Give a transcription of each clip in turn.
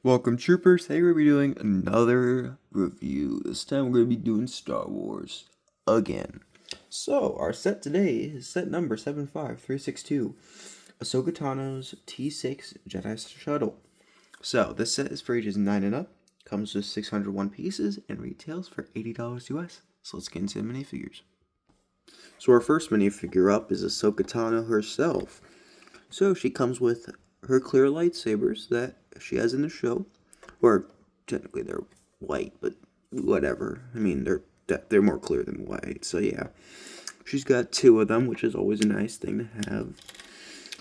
Welcome, troopers. Today we're going to be doing another review. This time we're going to be doing Star Wars again. So, our set today is set number 75362. Ahsoka Tano's T-6 Jedi Shuttle. So, this set is for ages 9 and up, comes with 601 pieces, and retails for $80 US. So let's get into the minifigures. So our first minifigure up is Ahsoka Tano herself. So she comes with her clear lightsabers that she has in the show, or technically they're white, but whatever. I mean, they're more clear than white, so yeah. She's got 2 of them, which is always a nice thing to have.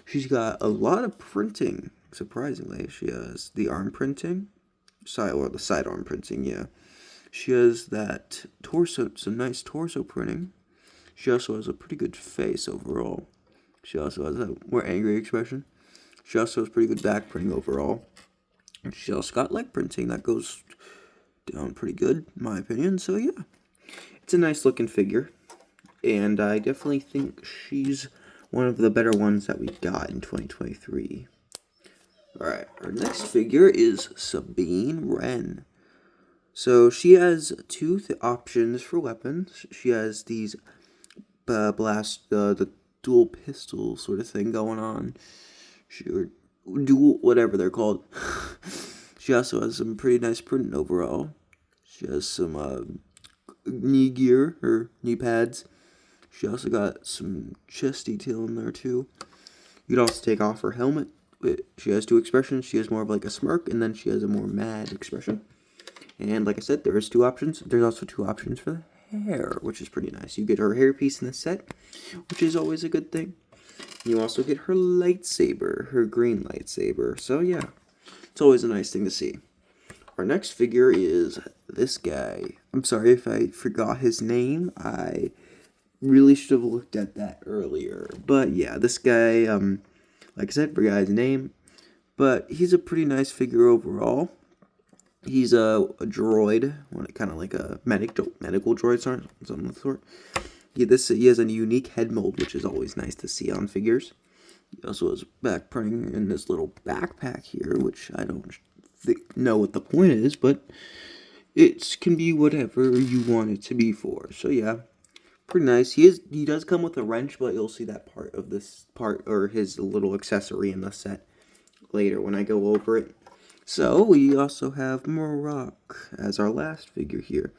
She's got a lot of printing, surprisingly. She has the arm printing, the sidearm printing, yeah. She has that torso, some nice torso printing. She also has a pretty good face overall. She also has a more angry expression. She also has pretty good back printing overall. She also got leg printing that goes down pretty good, in my opinion. So yeah, it's a nice looking figure, and I definitely think she's one of the better ones that we got in 2023. Alright, our next figure is Sabine Wren. So she has 2 options for weapons. She has these the dual pistol sort of thing going on. Or dual, whatever they're called. She also has some pretty nice printing overall. She has some knee gear, or knee pads. She also got some chest detail in there too. You can also take off her helmet. She has 2 expressions. She has more of like a smirk, and then she has a more mad expression. And like I said, there's 2 options. There's also 2 options for the hair, which is pretty nice. You get her hairpiece in the set, which is always a good thing. You also get her lightsaber, her green lightsaber. So yeah, it's always a nice thing to see. Our next figure is this guy. I'm sorry if I forgot his name. I really should have looked at that earlier. But yeah, this guy, like I said, forgot his name. But he's a pretty nice figure overall. He's a droid, kind of like a medical droid, something of the sort. He has a unique head mold, which is always nice to see on figures. He also has back printing in this little backpack here, which I don't know what the point is, but it can be whatever you want it to be for. So yeah, pretty nice. He does come with a wrench, but you'll see that part of this part, or his little accessory in the set later when I go over it. So we also have Marok as our last figure here.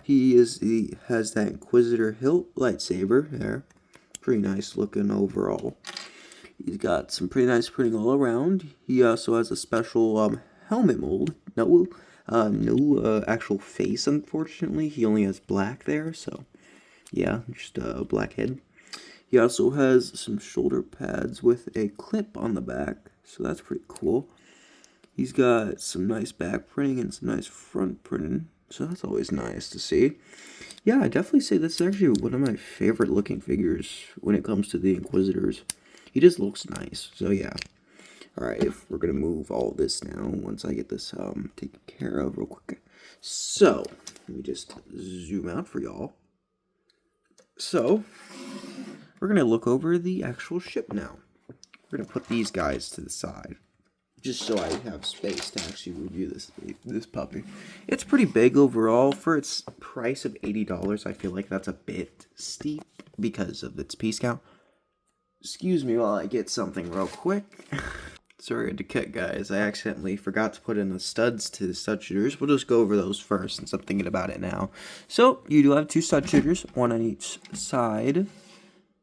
He has that Inquisitor hilt lightsaber there. Pretty nice looking overall. He's got some pretty nice printing all around. He also has a special helmet mold. No actual face, unfortunately. He only has black there, so yeah, just a black head. He also has some shoulder pads with a clip on the back, so that's pretty cool. He's got some nice back printing and some nice front printing, so that's always nice to see. Yeah, I definitely say this is actually one of my favorite looking figures when it comes to the Inquisitors. He just looks nice, so yeah. Alright, if we're going to move all this now, once I get this taken care of real quick. So, let me just zoom out for y'all. So, we're going to look over the actual ship now. We're going to put these guys to the side, just so I have space to actually review this puppy. It's pretty big overall. For its price of $80, I feel like that's a bit steep because of its piece count. Excuse me while I get something real quick. Sorry to cut, guys. I accidentally forgot to put in the studs to the stud shooters. We'll just go over those first since I'm thinking about it now. So, you do have 2 stud shooters, 1 on each side.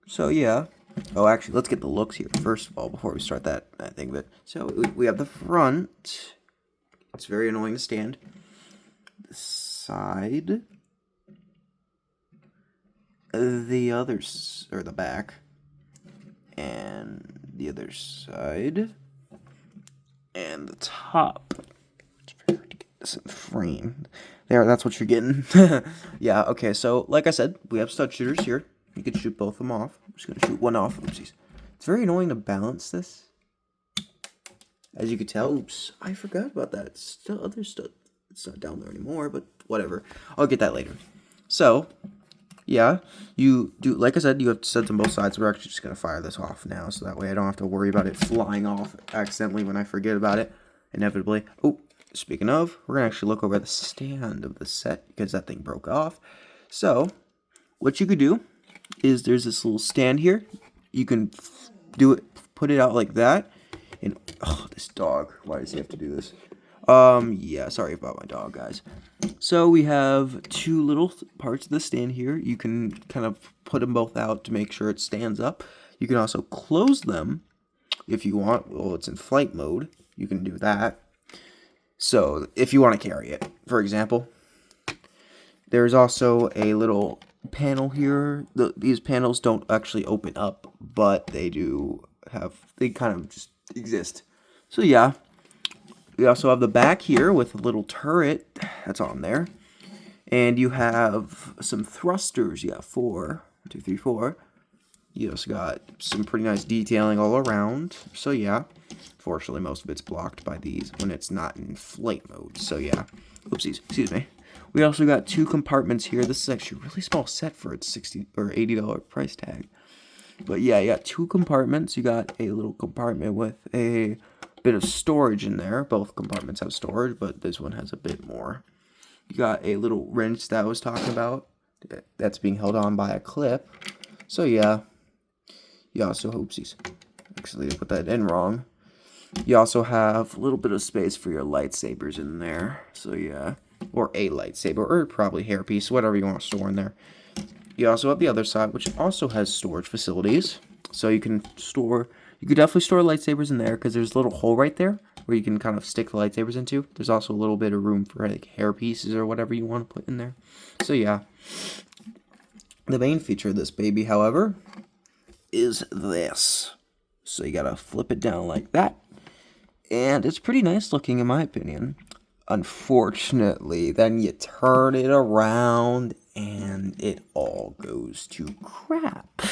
So, yeah. Oh, actually, let's get the looks here first of all before we start that thing. But so we have the front. It's very annoying to stand. The side. The others, or the back. And the other side. And the top. It's very hard to get this in frame. There, that's what you're getting. Yeah, okay, so like I said, we have stud shooters here. You can shoot both of them off. I'm just going to shoot one off. Oopsies. It's very annoying to balance this. As you can tell, oops, I forgot about that. It's still other stuff. It's not down there anymore, but whatever. I'll get that later. So, yeah, you do, like I said, you have studs on both sides. We're actually just going to fire this off now, so that way I don't have to worry about it flying off accidentally when I forget about it, inevitably. Oh, speaking of, we're going to actually look over the stand of the set because that thing broke off. So, what you could do is there's this little stand here. You can put it out like that. And, oh, this dog. Why does he have to do this? Yeah, sorry about my dog, guys. So we have two little parts of the stand here. You can kind of put them both out to make sure it stands up. You can also close them if you want. Well, it's in flight mode. You can do that. So if you want to carry it, for example, there's also a little panel here. These panels don't actually open up, but they kind of just exist. So yeah, we also have the back here with a little turret that's on there. And you have some thrusters. You got 4, 1, 2, 3, 4. You also got some pretty nice detailing all around. So yeah, fortunately most of it's blocked by these when it's not in flight mode. So yeah, oopsies, excuse me. We also got 2 compartments here. This is actually a really small set for its $60 or $80 price tag. But yeah, you got 2 compartments. You got a little compartment with a bit of storage in there. Both compartments have storage, but this one has a bit more. You got a little wrench that I was talking about that's being held on by a clip. So yeah, you also, oopsies, actually I put that in wrong. You also have a little bit of space for your lightsabers in there. So yeah, or a lightsaber, or probably hairpiece, whatever you want to store in there. You also have the other side, which also has storage facilities. So you could definitely store lightsabers in there because there's a little hole right there where you can kind of stick the lightsabers into. There's also a little bit of room for like hair pieces or whatever you want to put in there. So yeah. The main feature of this baby, however, is this. So you gotta flip it down like that. And it's pretty nice looking in my opinion. Unfortunately, then you turn it around and it all goes to crap.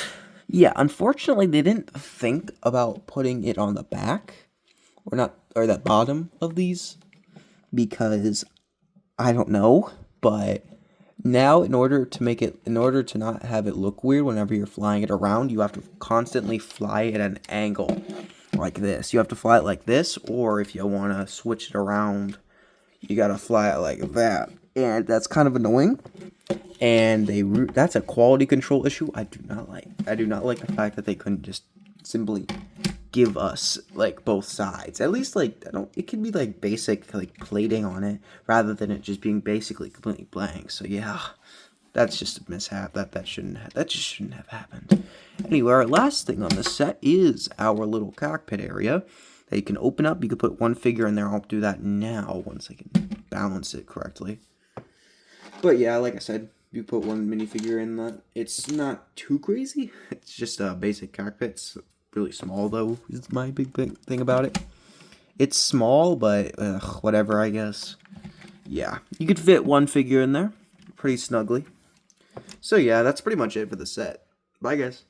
Yeah, unfortunately, they didn't think about putting it on the back or that bottom of these because I don't know, but now in order to not have it look weird whenever you're flying it around, you have to constantly fly it at an angle like this. You have to fly it like this, or if you want to switch it around, you got to fly it like that. And that's kind of annoying. And that's a quality control issue I do not like. I do not like the fact that they couldn't just simply give us like both sides. At least like it could be like basic like plating on it rather than it just being basically completely blank. So yeah, that's just a mishap. That just shouldn't have happened. Anyway, our last thing on the set is our little cockpit area that you can open up. You can put one figure in there. I'll do that now once I can balance it correctly. But yeah, like I said, you put one minifigure in that. It's not too crazy. It's just a basic cockpit. It's really small, though, is my big thing about it. It's small, but whatever, I guess. Yeah, you could fit one figure in there pretty snugly. So yeah, that's pretty much it for the set. Bye, guys.